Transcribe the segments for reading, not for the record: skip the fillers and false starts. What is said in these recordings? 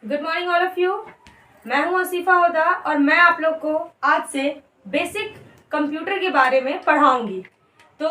Good morning all of you. मैं हूं आसिफा हुदा और मैं आप लोग को आज से बेसिक कंप्यूटर के बारे में पढ़ाऊंगी। तो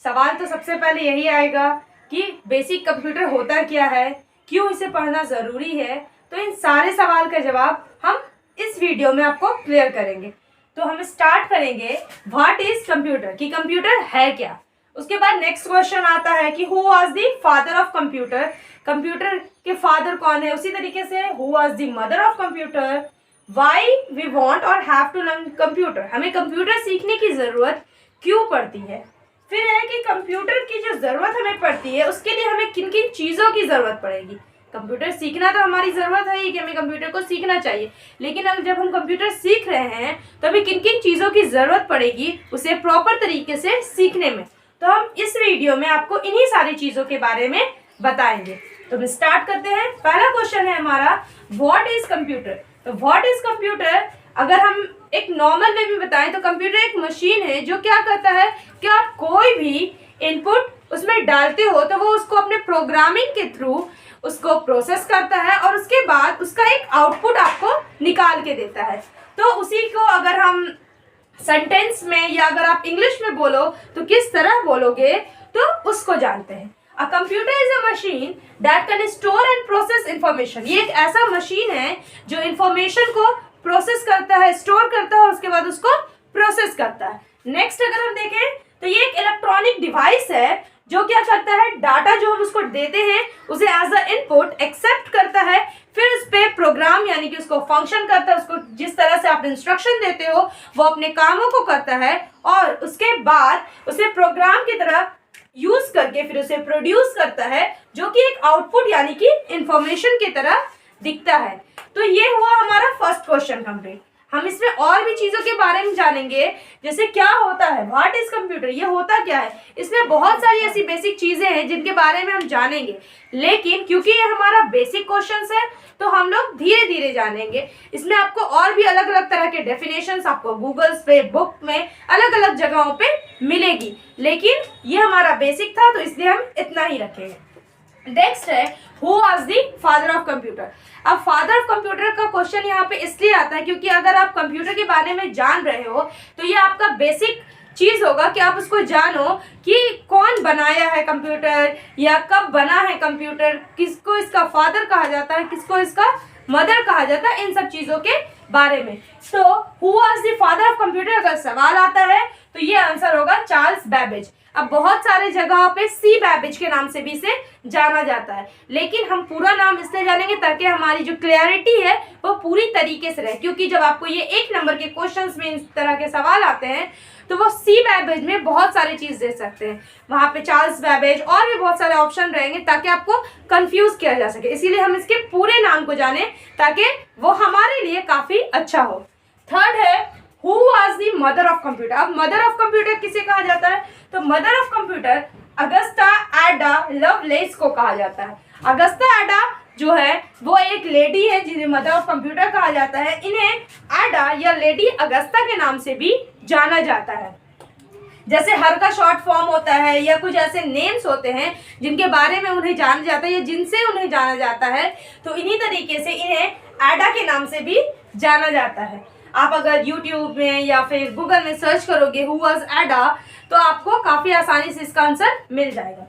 सवाल तो सबसे पहले यही आएगा कि बेसिक कंप्यूटर होता क्या है, क्यों इसे पढ़ना ज़रूरी है। तो इन सारे सवाल का जवाब हम इस वीडियो में आपको क्लियर करेंगे। तो हम स्टार्ट करेंगे व्हाट इज़ कंप्यूटर, कि कंप्यूटर है क्या। उसके बाद नेक्स्ट क्वेश्चन आता है कि who was the father of computer, computer के फादर कौन है। उसी तरीके से who was the mother of computer, why we want or have to learn computer, हमें कंप्यूटर सीखने की ज़रूरत क्यों पड़ती है। फिर है कि कंप्यूटर की जो ज़रूरत हमें पड़ती है उसके लिए हमें किन किन चीज़ों की ज़रूरत पड़ेगी। कंप्यूटर सीखना तो हमारी ज़रूरत है ही कि हमें कंप्यूटर को सीखना चाहिए, लेकिन अब जब हम कंप्यूटर सीख रहे हैं तो हमें किन किन चीज़ों की ज़रूरत पड़ेगी उसे प्रॉपर तरीके से सीखने में। तो हम इस वीडियो में आपको इन्हीं सारी चीज़ों के बारे में बताएंगे। तो हम स्टार्ट करते हैं। पहला क्वेश्चन है हमारा व्हाट इज़ कंप्यूटर। तो व्हाट इज़ कंप्यूटर अगर हम एक नॉर्मल वे में बताएं तो कंप्यूटर एक मशीन है जो क्या करता है कि आप कोई भी इनपुट उसमें डालते हो तो वो उसको अपने प्रोग्रामिंग के थ्रू उसको प्रोसेस करता है और उसके बाद उसका एक आउटपुट आपको निकाल के देता है। तो उसी को अगर हम सेंटेंस में या अगर आप इंग्लिश में बोलो तो किस तरह बोलोगे तो उसको जानते हैं। A computer is a machine that can store and process information. ये एक ऐसा मशीन है जो इंफॉर्मेशन को प्रोसेस करता है, स्टोर करता है और उसके बाद उसको प्रोसेस करता है। नेक्स्ट अगर हम देखें तो ये एक इलेक्ट्रॉनिक डिवाइस है जो क्या करता है, डाटा जो हम उसको देते हैं उसे एज अ इनपुट एक्सेप्ट करता है, फिर उस पर प्रोग्राम यानी कि उसको फंक्शन करता है, उसको जिस तरह से आप इंस्ट्रक्शन देते हो वो अपने कामों को करता है और उसके बाद उसे प्रोग्राम की तरह यूज करके फिर उसे प्रोड्यूस करता है जो कि एक आउटपुट यानी कि इंफॉर्मेशन की तरह दिखता है। तो ये हुआ हमारा फर्स्ट क्वेश्चन कंप्लीट। हम इसमें और भी चीज़ों के बारे में जानेंगे, जैसे क्या होता है, व्हाट इज कंप्यूटर, ये होता क्या है। इसमें बहुत सारी ऐसी बेसिक चीज़ें हैं जिनके बारे में हम जानेंगे, लेकिन क्योंकि ये हमारा बेसिक क्वेश्चन है तो हम लोग धीरे धीरे जानेंगे। इसमें आपको और भी अलग अलग तरह के डेफिनेशंस आपको गूगल्स पे, बुक में, अलग अलग जगहों पे मिलेगी, लेकिन ये हमारा बेसिक था तो इसलिए हम इतना ही रखेंगे। नेक्स्ट है who was the father of computer. अब फादर ऑफ कंप्यूटर का क्वेश्चन यहाँ पे इसलिए आता है क्योंकि अगर आप कंप्यूटर के बारे में जान रहे हो तो ये आपका बेसिक चीज़ होगा कि आप उसको जानो कि कौन बनाया है कंप्यूटर या कब बना है कंप्यूटर, किसको इसका फादर कहा जाता है, किसको इसका मदर कहा जाता है, इन सब चीज़ों के बारे में। तो who was the father of computer अगर सवाल आता है तो ये आंसर होगा चार्ल्स बैबेज। अब बहुत सारे जगहों पे सी बैबेज के नाम से भी इसे जाना जाता है, लेकिन हम पूरा नाम इसलिए जानेंगे ताकि हमारी जो क्लैरिटी है वो पूरी तरीके से रहे, क्योंकि जब आपको ये एक नंबर के क्वेश्चंस में इस तरह के सवाल आते हैं तो वो सी बैबेज में बहुत सारी चीज़ दे सकते हैं, वहाँ पे चार्ल्स बैबेज और भी बहुत सारे ऑप्शन रहेंगे ताकि आपको कंफ्यूज किया जा सके। इसीलिए हम इसके पूरे नाम को जाने ताकि वो हमारे लिए काफ़ी अच्छा हो। थर्ड है who was the mother of computer. अब मदर ऑफ कंप्यूटर किसे कहा जाता है, तो mother of computer Augusta Ada Lovelace को कहा जाता है। अगस्ता एडा जो है वो एक लेडी है जिन्हें मदर ऑफ कंप्यूटर कहा जाता है। इन्हें एडा या लेडी अगस्ता के नाम से भी जाना जाता है। जैसे हर का शॉर्ट फॉर्म होता है या कुछ ऐसे नेम्स होते हैं जिनके बारे में उन्हें जाना जाता है या जिनसे उन्हें जाना जाता है, तो इन्हीं तरीके से इन्हें एडा के नाम से भी जाना जाता है। आप अगर YouTube में या फिर गूगल में सर्च करोगे हु वाज एडा तो आपको काफ़ी आसानी से इसका आंसर मिल जाएगा।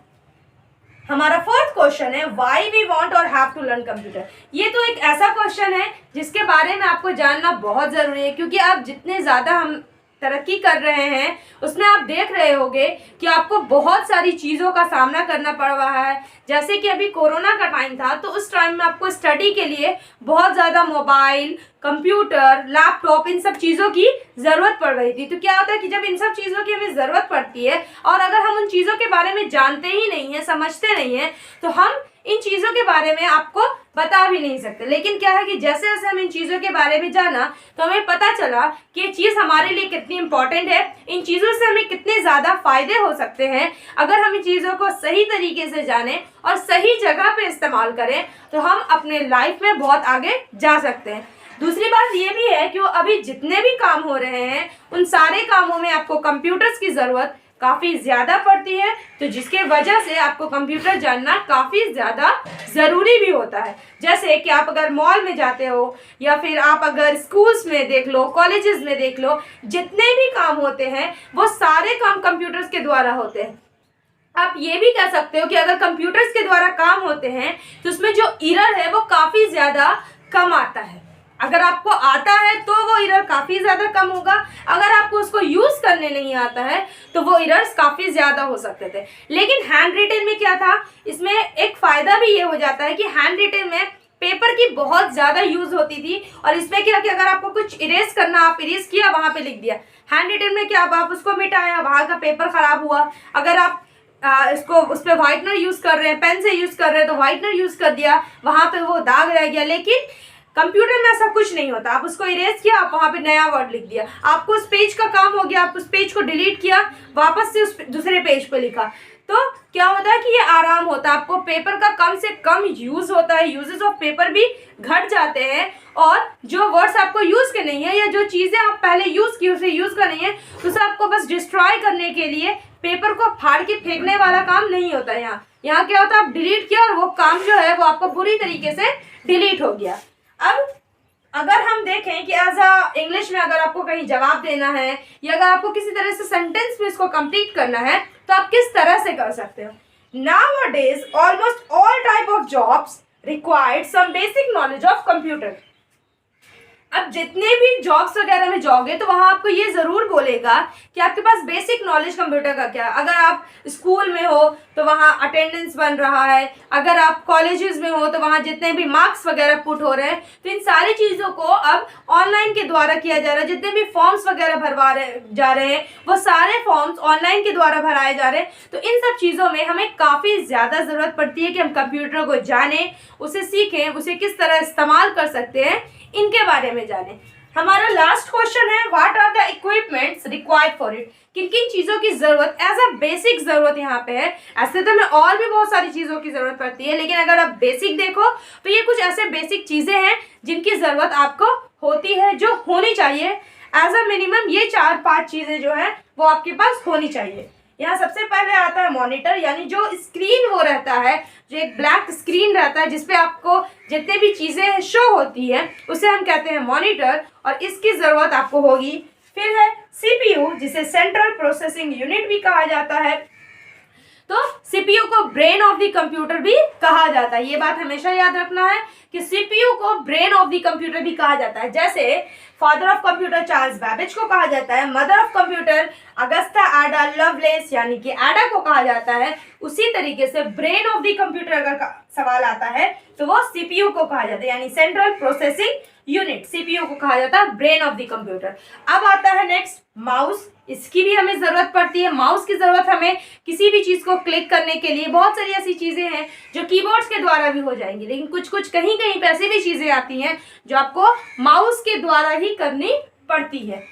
हमारा फोर्थ क्वेश्चन है why we want or have to learn computer. ये तो एक ऐसा क्वेश्चन है जिसके बारे में आपको जानना बहुत ज़रूरी है, क्योंकि आप जितने ज़्यादा हम तरक्की कर रहे हैं उसमें आप देख रहे होंगे कि आपको बहुत सारी चीज़ों का सामना करना पड़ रहा है। जैसे कि अभी कोरोना का टाइम था तो उस टाइम में आपको स्टडी के लिए बहुत ज़्यादा मोबाइल, कंप्यूटर, लैपटॉप, इन सब चीज़ों की ज़रूरत पड़ रही थी। तो क्या होता है कि जब इन सब चीज़ों की हमें ज़रूरत पड़ती है और अगर हम उन चीज़ों के बारे में जानते ही नहीं हैं, समझते नहीं हैं, तो हम इन चीज़ों के बारे में आपको बता भी नहीं सकते। लेकिन क्या है कि जैसे जैसे हम इन चीज़ों के बारे में जाना तो हमें पता चला कि ये चीज़ हमारे लिए कितनी इंपॉर्टेंट है, इन चीज़ों से हमें कितने ज़्यादा फ़ायदे हो सकते हैं अगर हम इन चीज़ों को सही तरीके से जानें और सही जगह पे इस्तेमाल करें तो हम अपने लाइफ में बहुत आगे जा सकते हैं। दूसरी बात ये भी है कि वो अभी जितने भी काम हो रहे हैं उन सारे कामों में आपको कंप्यूटर्स की ज़रूरत काफ़ी ज़्यादा पड़ती है, तो जिसके वजह से आपको कंप्यूटर जानना काफ़ी ज़्यादा ज़रूरी भी होता है। जैसे कि आप अगर मॉल में जाते हो या फिर आप अगर स्कूल्स में देख लो, कॉलेजेस में देख लो, जितने भी काम होते हैं वो सारे काम कंप्यूटर्स के द्वारा होते हैं। आप ये भी कह सकते हो कि अगर कंप्यूटर्स के द्वारा काम होते हैं तो उसमें जो एरर है वो काफ़ी ज़्यादा कम आता है। अगर आपको आता है तो वो एरर काफ़ी ज़्यादा कम होगा, अगर आपको उसको यूज़ करने नहीं आता है तो वो एरर्स काफ़ी ज़्यादा हो सकते थे। लेकिन हैंड रिटन में क्या था, इसमें एक फ़ायदा भी ये हो जाता है कि हैंड रिटन में पेपर की बहुत ज़्यादा यूज़ होती थी, और इसमें क्या कि अगर आपको कुछ इरेज करना, आप इरेज किया, वहाँ पे लिख दिया। हैंड रिटन में क्या, आप उसको मिटाया, वहाँ का पेपर ख़राब हुआ। अगर आप इसको उस पर व्हाइटनर यूज़ कर रहे हैं, पेन से यूज़ कर रहे हैं, तो व्हाइटनर यूज़ कर दिया, वहाँ पे वो दाग रह गया। लेकिन कंप्यूटर में ऐसा कुछ नहीं होता, आप उसको इरेज किया, आप वहाँ पे नया वर्ड लिख दिया, आपको उस पेज का काम हो गया, आप उस पेज को डिलीट किया, वापस से उस दूसरे पेज पे लिखा। तो क्या होता है कि ये आराम होता है, आपको पेपर का कम से कम यूज़ होता है, यूजेस ऑफ पेपर भी घट जाते हैं, और जो वर्ड्स आपको यूज़ के नहीं है या जो चीज़ें आप पहले यूज़ की उसे यूज़ करनी है, उसे आपको बस डिस्ट्रॉय करने के लिए पेपर को फाड़ के फेंकने वाला काम नहीं होता है। यहाँ क्या होता है, आप डिलीट किया और वो काम जो है वो आपको बुरी तरीके से डिलीट हो गया। अब अगर हम देखें कि एज अ इंग्लिश में अगर आपको कहीं जवाब देना है या अगर आपको किसी तरह से सेंटेंस में इसको कंप्लीट करना है तो आप किस तरह से कर सकते हो। Nowadays, almost all type of jobs required some basic knowledge of computer. अब जितने भी जॉब्स वगैरह में जाओगे तो वहाँ आपको ये ज़रूर बोलेगा कि आपके पास बेसिक नॉलेज कंप्यूटर का क्या। अगर आप स्कूल में हो तो वहाँ अटेंडेंस बन रहा है, अगर आप कॉलेजेस में हो तो वहाँ जितने भी मार्क्स वगैरह पुट हो रहे हैं, तो इन सारी चीज़ों को अब ऑनलाइन के द्वारा किया जा रहा है। जितने भी फॉर्म्स वगैरह भरवा जा रहे हैं वो सारे फॉर्म्स ऑनलाइन के द्वारा भराए जा रहे हैं। तो इन सब चीज़ों में हमें काफ़ी ज़्यादा ज़रूरत पड़ती है कि हम कंप्यूटर को जानें, उसे सीखें, उसे किस तरह इस्तेमाल कर सकते हैं, इनके बारे में जानें। हमारा लास्ट क्वेश्चन है, what are the equipments required for it. किन किन चीज़ों की ज़रूरत एज अ बेसिक ज़रूरत यहाँ पे है। ऐसे तो हमें और भी बहुत सारी चीज़ों की ज़रूरत पड़ती है, लेकिन अगर आप बेसिक देखो तो ये कुछ ऐसे बेसिक चीज़ें हैं जिनकी ज़रूरत आपको होती है, जो होनी चाहिए एज अ मिनिमम। ये 4-5 चीज़ें जो हैं वो आपके पास होनी चाहिए। यहाँ सबसे पहले आता है मॉनिटर, यानी जो स्क्रीन वो रहता है, जो एक ब्लैक स्क्रीन रहता है जिसपे आपको जितने भी चीज़ें शो होती है उसे हम कहते हैं मॉनिटर, और इसकी ज़रूरत आपको होगी। फिर है सीपीयू, जिसे सेंट्रल प्रोसेसिंग यूनिट भी कहा जाता है। तो सीपीयू को ब्रेन ऑफ द कंप्यूटर भी कहा जाता है। ये बात हमेशा याद रखना है कि सीपीयू को ब्रेन ऑफ द कंप्यूटर भी कहा जाता है। जैसे father of computer Charles Babbage को कहा जाता है, मदर ऑफ कंप्यूटर अगस्टा एडा लवलेस यानी कि एडा को कहा जाता है, उसी तरीके से ब्रेन ऑफ द कंप्यूटर अगर सवाल आता है तो वो सीपीयू को कहा जाता है, यानी सेंट्रल प्रोसेसिंग यूनिट। सीपीयू को कहा जाता है ब्रेन ऑफ द कंप्यूटर। अब आता है नेक्स्ट माउस, इसकी भी हमें ज़रूरत पड़ती है। माउस की ज़रूरत हमें किसी भी चीज़ को क्लिक करने के लिए, बहुत सारी ऐसी चीज़ें हैं जो कीबोर्ड्स के द्वारा भी हो जाएंगी, लेकिन कुछ कुछ कहीं कहीं पे ऐसी भी चीज़ें आती हैं जो आपको माउस के द्वारा ही करनी पड़ती है।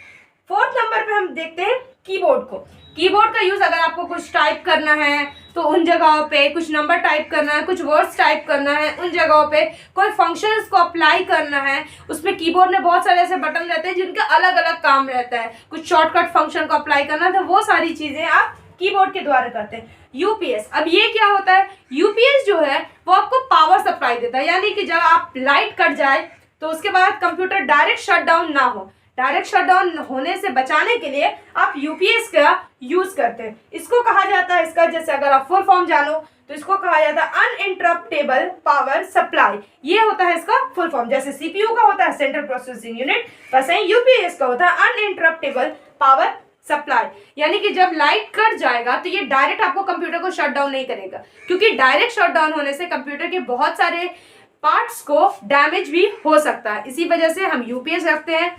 4th नंबर पे हम देखते हैं कीबोर्ड को। कीबोर्ड का यूज़ अगर आपको कुछ टाइप करना है तो उन जगहों पे, कुछ नंबर टाइप करना है, कुछ वर्ड्स टाइप करना है, उन जगहों पे कोई फंक्शंस को अप्लाई करना है, उसमें कीबोर्ड में बहुत सारे ऐसे बटन रहते हैं जिनका अलग अलग काम रहता है। कुछ शॉर्टकट फंक्शन को अप्लाई करना है तो वो सारी चीज़ें आप कीबोर्ड के द्वारा करते हैं। यूपीएस, अब ये क्या होता है, यूपीएस जो है वो आपको पावर सप्लाई देता है, यानी कि जब आप लाइट कट जाए तो उसके बाद कंप्यूटर डायरेक्ट शट डाउन ना हो। डायरेक्ट शटडाउन होने से बचाने के लिए आप यूपीएस का यूज़ करते हैं। इसको कहा जाता है, इसका जैसे अगर आप फुल फॉर्म जानो तो इसको कहा जाता है अनइंटरप्टेबल पावर सप्लाई। ये होता है इसका फुल फॉर्म। जैसे सीपीयू का होता है सेंट्रल प्रोसेसिंग यूनिट, वैसे ही यूपीएस का होता है अनइंटरप्टेबल पावर सप्लाई। यानी कि जब लाइट कट जाएगा तो ये डायरेक्ट आपको कंप्यूटर को शट डाउन नहीं करेगा, क्योंकि डायरेक्ट शट डाउन होने से कंप्यूटर के बहुत सारे पार्ट्स को डैमेज भी हो सकता है। इसी वजह से हम यूपीएस रखते हैं।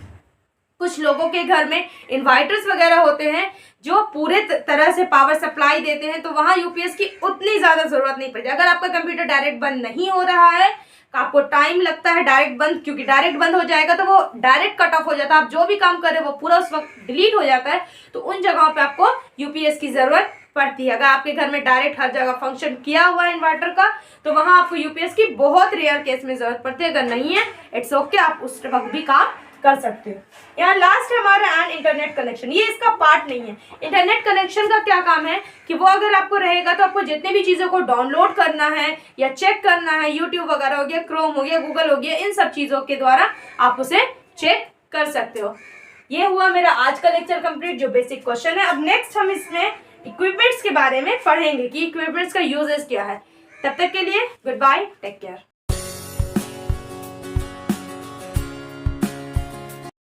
कुछ लोगों के घर में इन्वर्टर्स वगैरह होते हैं जो पूरे तरह से पावर सप्लाई देते हैं, तो वहाँ यूपीएस की उतनी ज़्यादा ज़रूरत नहीं पड़ती। अगर आपका कंप्यूटर डायरेक्ट बंद नहीं हो रहा है, आपको टाइम लगता है डायरेक्ट बंद, क्योंकि डायरेक्ट बंद हो जाएगा तो वो डायरेक्ट कट ऑफ हो जाता है, आप जो भी काम कर रहे हो वो पूरा उस वक्त डिलीट हो जाता है, तो उन जगहों पे आपको यूपीएस की ज़रूरत पड़ती है। अगर आपके घर में डायरेक्ट हर जगह फंक्शन किया हुआ है इन्वर्टर का, तो वहाँ आपको यूपीएस की बहुत रेयर केस में ज़रूरत पड़ती है। अगर नहीं है, इट्स ओके, आप उस वक्त भी काम कर सकते हो। यहाँ लास्ट है हमारा एन इंटरनेट कनेक्शन, ये इसका पार्ट नहीं है। इंटरनेट कनेक्शन का क्या काम है कि वो अगर आपको रहेगा तो आपको जितने भी चीज़ों को डाउनलोड करना है या चेक करना है, यूट्यूब वगैरह हो गया, क्रोम हो गया, गूगल हो गया, इन सब चीज़ों के द्वारा आप उसे चेक कर सकते हो। ये हुआ मेरा आज का लेक्चर कंप्लीट, जो बेसिक क्वेश्चन है। अब नेक्स्ट हम इसमें इक्विपमेंट्स के बारे में पढ़ेंगे कि इक्विपमेंट्स का यूजेस क्या है। तब तक के लिए गुड बाय, टेक केयर।